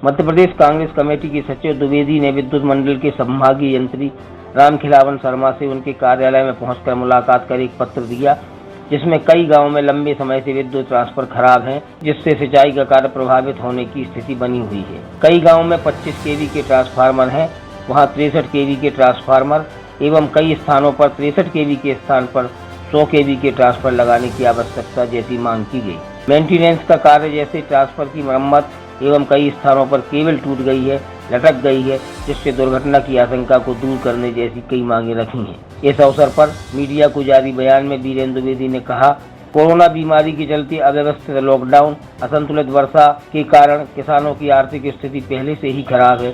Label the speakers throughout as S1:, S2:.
S1: Madhya Pradesh Congress committee की सचिव द्विवेदी ने विद्युत मंडल के संभागीय यंत्री रामखिलावन शर्मा से उनके कार्यालय में पहुंचकर मुलाकात कर एक पत्र दिया, जिसमें कई गांवों में लंबे समय से विद्युत ट्रांसफर खराब हैं, जिससे सिंचाई का कार्य प्रभावित होने की स्थिति बनी हुई है। कई गांवों में 25 केवी के ट्रांसफार्मर हैं, वहां 63 केवी के ट्रांसफार्मर एवं कई स्थानों पर 63 केवी के स्थान पर 100 केवी के ट्रांसफर लगाने की आवश्यकता जैसी मांग की गई। मेंटेनेंस का कार्य जैसे ट्रांसफर की मरम्मत एवं कई स्थानों पर केबल टूट गई है, लटक गई है, जिससे दुर्घटना की आशंका को दूर करने जैसी कई मांगे रखी हैं। इस अवसर पर मीडिया को जारी बयान में वीरेंद्र द्विवेदी ने कहा, कोरोना बीमारी के चलते अव्यवस्थित लॉकडाउन, असंतुलित वर्षा के कारण किसानों की आर्थिक स्थिति पहले से ही खराब है।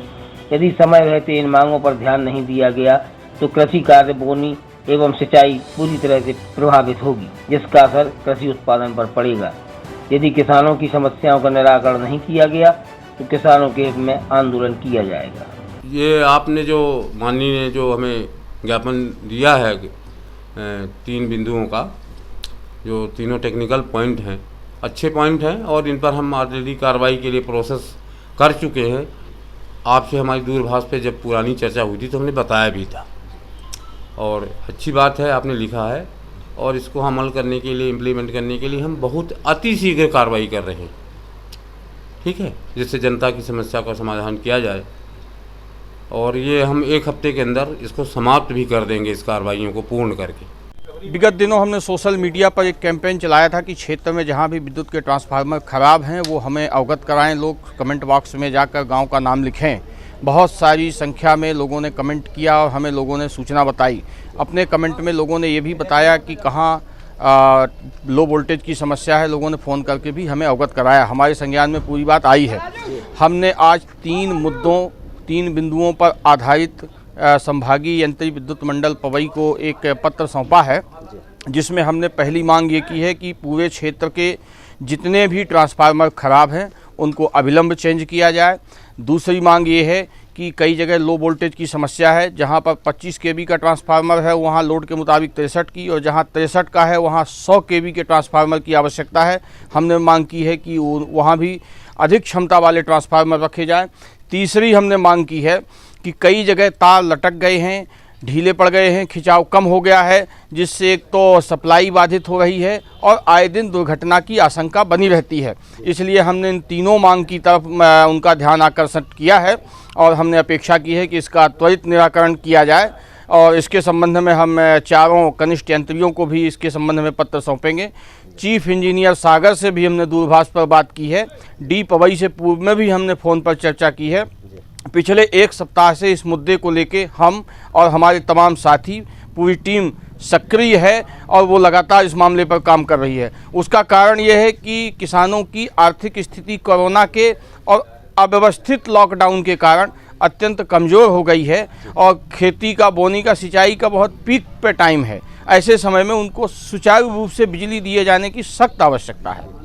S1: यदि समय रहते इन मांगों पर ध्यान नहीं दिया गया तो कृषि कार्य, बोनी एवं सिंचाई पूरी तरह से प्रभावित होगी, जिसका असर कृषि उत्पादन पर पड़ेगा। यदि किसानों की समस्याओं का निराकरण नहीं किया गया तो किसानों के हित में आंदोलन किया जाएगा।
S2: ये आपने जो माननीय ने जो हमें ज्ञापन दिया है 3 बिंदुओं का, जो तीनों टेक्निकल पॉइंट हैं, अच्छे पॉइंट हैं और इन पर हम ऑलरेडी कार्रवाई के लिए प्रोसेस कर चुके हैं। आपसे हमारी दूरभाष पे जब पुरानी चर्चा हुई थी तो हमने बताया भी था और अच्छी बात है आपने लिखा है और इसको अमल करने के लिए, इम्प्लीमेंट करने के लिए हम बहुत अति शीघ्र कार्रवाई कर रहे हैं, ठीक है, जिससे जनता की समस्या का समाधान किया जाए और ये हम 1 हफ्ते के अंदर इसको समाप्त भी कर देंगे, इस कार्रवाइयों को पूर्ण करके।
S3: विगत दिनों हमने सोशल मीडिया पर एक कैंपेन चलाया था कि क्षेत्र में जहां भी विद्युत के ट्रांसफार्मर खराब हैं वो हमें अवगत कराएं, लोग कमेंट बॉक्स में जाकर गांव का नाम लिखें। बहुत सारी संख्या में लोगों ने कमेंट किया और हमें लोगों ने सूचना बताई। अपने कमेंट में लोगों ने ये भी बताया कि कहाँ लो वोल्टेज की समस्या है, लोगों ने फ़ोन करके भी हमें अवगत कराया। हमारे संज्ञान में पूरी बात आई है। हमने आज 3 बिंदुओं पर आधारित संभागीय यंत्री विद्युत मंडल पवई को एक पत्र सौंपा है, जिसमें हमने पहली मांग ये की है कि पूरे क्षेत्र के जितने भी ट्रांसफार्मर खराब हैं उनको अविलंब चेंज किया जाए। दूसरी मांग ये है कि कई जगह लो वोल्टेज की समस्या है, जहां पर 25 केवी का ट्रांसफार्मर है वहां लोड के मुताबिक 63 की, और जहां 63 का है वहां 100 केवी के ट्रांसफार्मर की आवश्यकता है। हमने मांग की है कि वहां भी अधिक क्षमता वाले ट्रांसफार्मर रखे जाएं। तीसरी हमने मांग की है कि कई जगह तार लटक गए हैं, ढीले पड़ गए हैं, खिंचाव कम हो गया है, जिससे एक तो सप्लाई बाधित हो रही है और आए दिन दुर्घटना की आशंका बनी रहती है। इसलिए हमने इन तीनों मांग की तरफ उनका ध्यान आकर्षित किया है और हमने अपेक्षा की है कि इसका त्वरित निराकरण किया जाए और इसके संबंध में हम चारों कनिष्ठ यंत्रियों को भी इसके संबंध में पत्र सौंपेंगे। चीफ इंजीनियर सागर से भी हमने दूरभाष पर बात की है। डी पवई से पूर्व में भी हमने फ़ोन पर चर्चा की है। पिछले 1 सप्ताह से इस मुद्दे को लेके हम और हमारे तमाम साथी, पूरी टीम सक्रिय है और वो लगातार इस मामले पर काम कर रही है। उसका कारण ये है कि किसानों की आर्थिक स्थिति कोरोना के और अव्यवस्थित लॉकडाउन के कारण अत्यंत कमज़ोर हो गई है और खेती का, बोनी का, सिंचाई का बहुत पीक पे टाइम है। ऐसे समय में उनको सुचारू रूप से बिजली दिए जाने की सख्त आवश्यकता है।